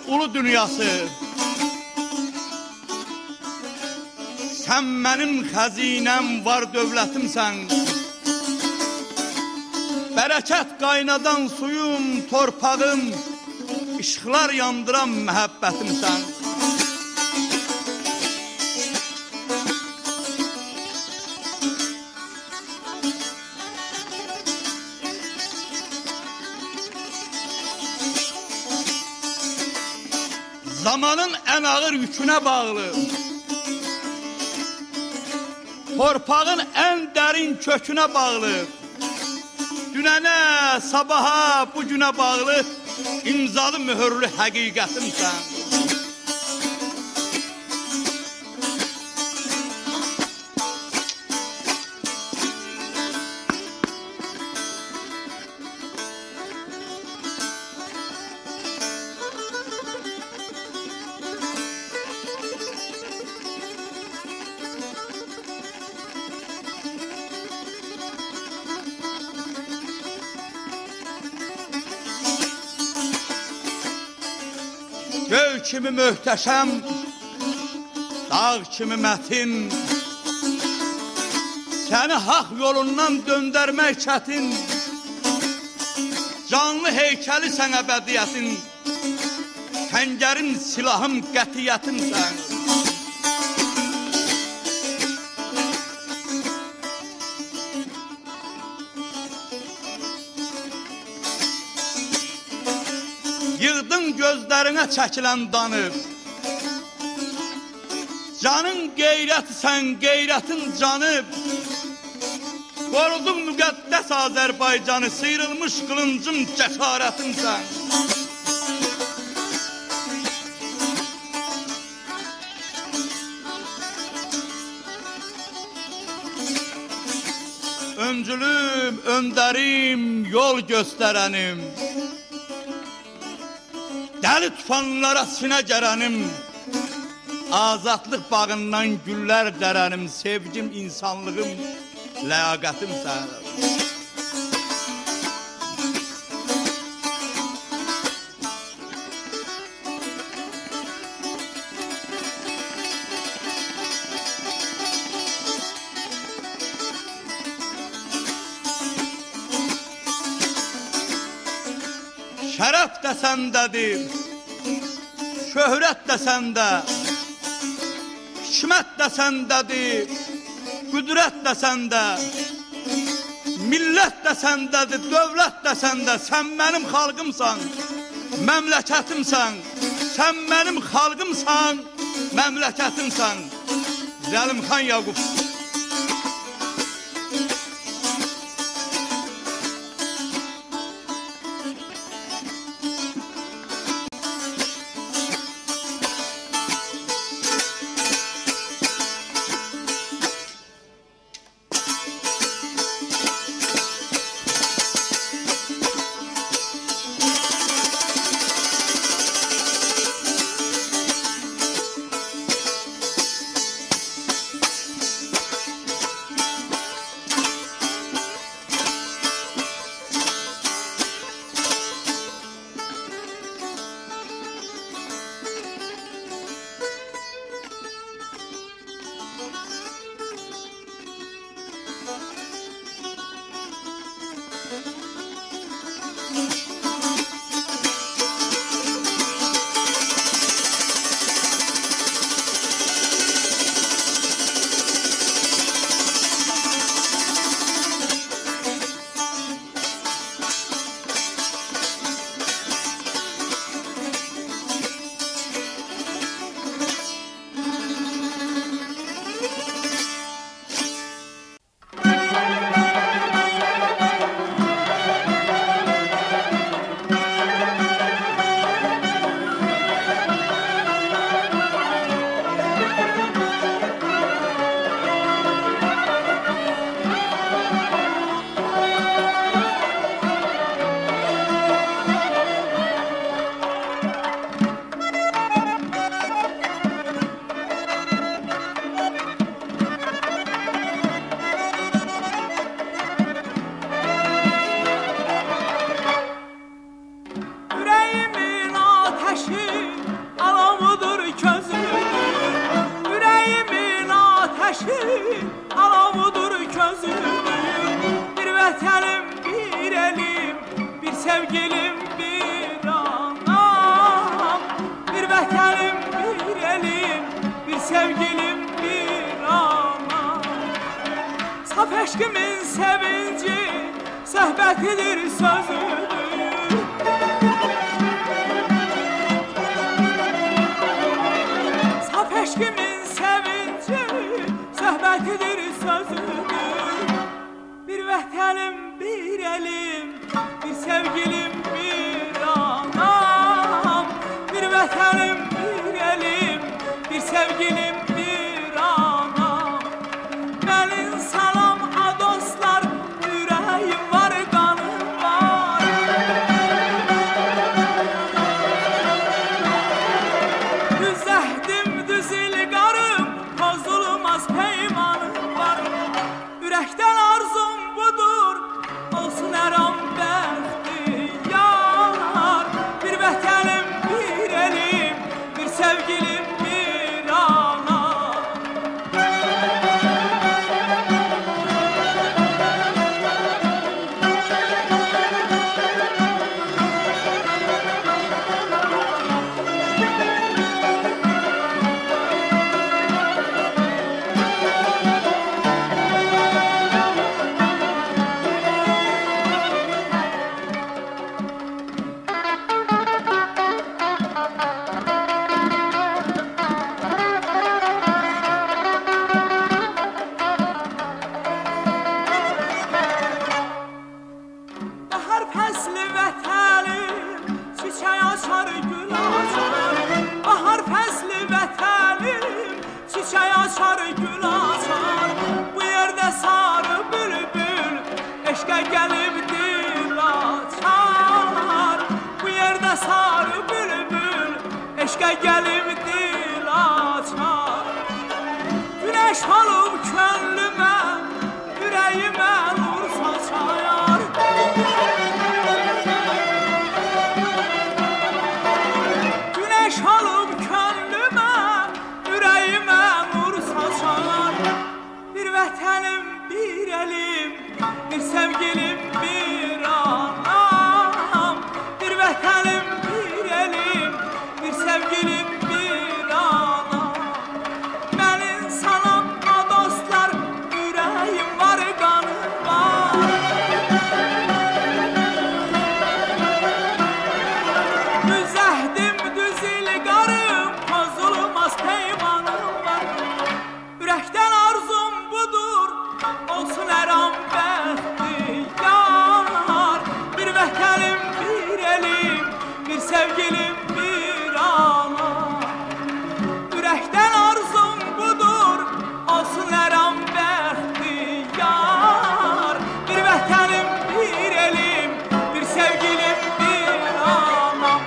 Ulu dünyası, sen benim xəzinəm var dövlətimsən. Bərəkət qaynadan suyum, torpağım, işıqlar yandıran məhəbbətimsən. Zamanın en ağır yüküne bağlı, torpağın en derin köküne bağlı, dünene, sabaha, bugüne bağlı imzalı mühürlü həqiqətimsən. Göy kimi möhtəşəm, dağ kimi mətin, səni haq yolundan döndərmək çətin. Canlı heykəli sən əbədiyyətin, kəngərin silahım qətiyyətimsən. Yığdın gözlerine çəkilen danıb, canın qeyrəti sən, qeyrətin canıb. Qorudun müqəddəs Azərbaycanı, sıyrılmış qılıncın cəsarətinsən. Öncülüm, öndərim, yol göstərənim, dəli tufanlara sinə gərənim, azadlıq bağından güller dərənim, sevgim, insanlığım, ləyaqətimsən. Şərəf də səndədir, şöhrət də səndə, hikmət də səndədir, qüdrət də səndə, millət də səndədir, dövlət də səndə. Sən mənim xalqımsan, məmləkətimsən. Sən mənim xalqımsan, məmləkətimsən. Zəlimxan Yaqub. sevgilim, bir anam, bir vətənim, bir elim, bir sevgilim, bir anam. Saf eşkimin sevinci, söhbətidir, sözüdür. Saf eşkimin sevinci, söhbətidir, sözüdür. Bir vətənim, bir elim, bir sevgilim, bir anam. Bir vətənim, bir elim, bir sevgilim, bir anam. Gəlin salam a dostlar, ürəyim var, qanım var. Düz əhdim, düz ilqarım, pozulmaz peymanım var. Ürəkdən arzum budur, olsun əram bəxtiyar. Bir vətənim, bir elim, bir sevgilim, bir anam. Bahar fəsli vətənim, çiçək açar, gül açar. Bahar fəsli vətənim, çiçək açar, gül açar. Bu yerdə sarı bülbül, eşqə gəlib dil açar. Bu yerdə sarı bülbül, eşqə gəlib dil açar. Güneş olub könlümə, ürəyimə nur saçar. Güneş olub könlümə, ürəyimə nur saçar. Bir vətənim, bir elim, bir sevgilim, bir anam. Bir vətənim, bir elim, bir sevgilim, bir anam. Gəlin salam a dostlar, ürəyim var, qanım var. Düz əhdim, düz ilqarım, pozulmaz peymanım var. Ürəkdən arzum budur, olsun əram bəxtiyar. Bir vətənim, bir elim, bir sevgilim, bir anam. Ürəkdən arzum budur, olsun əram bəxtiyar. Bir vətənim, bir elim, bir sevgilim, bir anam.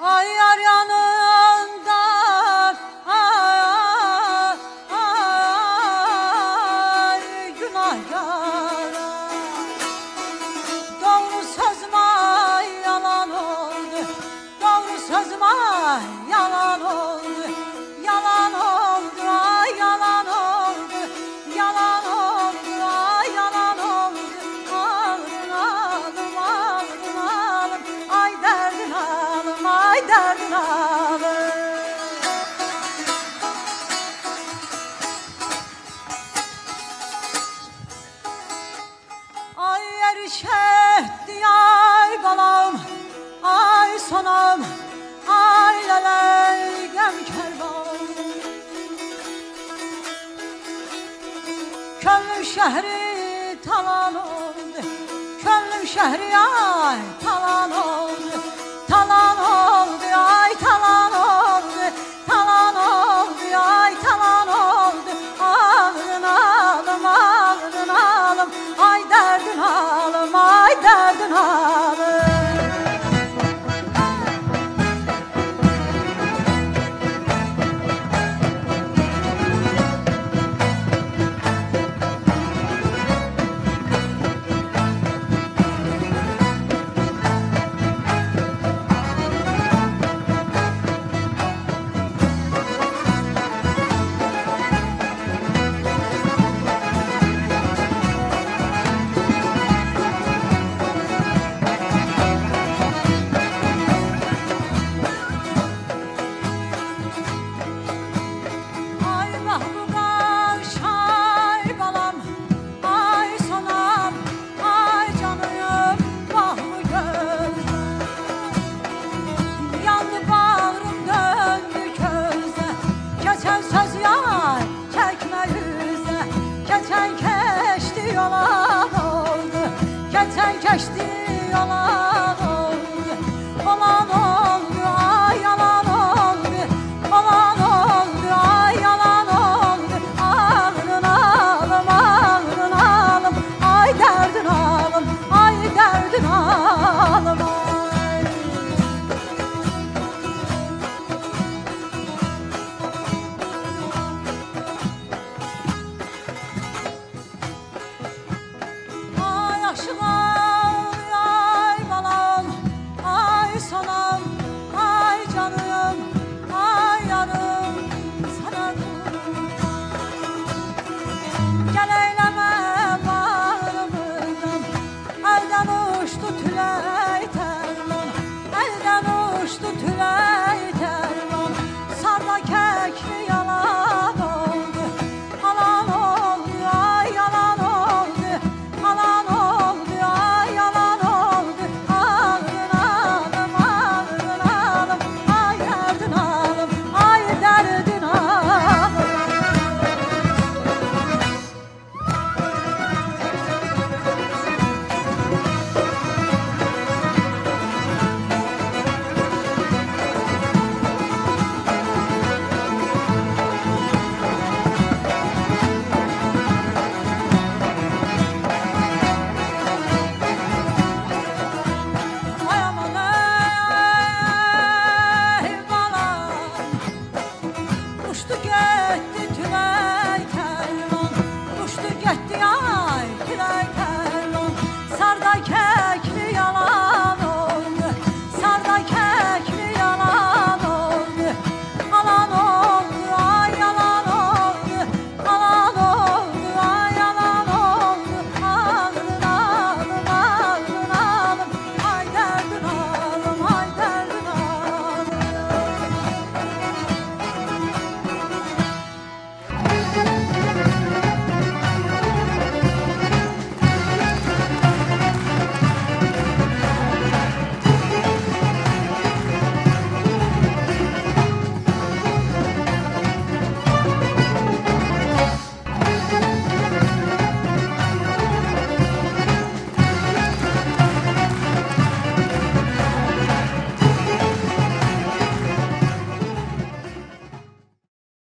Ay yar yanında, ay günah yara. Doğru sözüme yalan oldu, doğru sözüme yalan oldu. Yalan oldu, ay yalan oldu, yalan oldu, ay yalan oldu. Aldım, aldım, aldım, aldım, ay derdin alım, ay derdin alım. şehri talan oldu. Könlüm şehri ay talan oldu.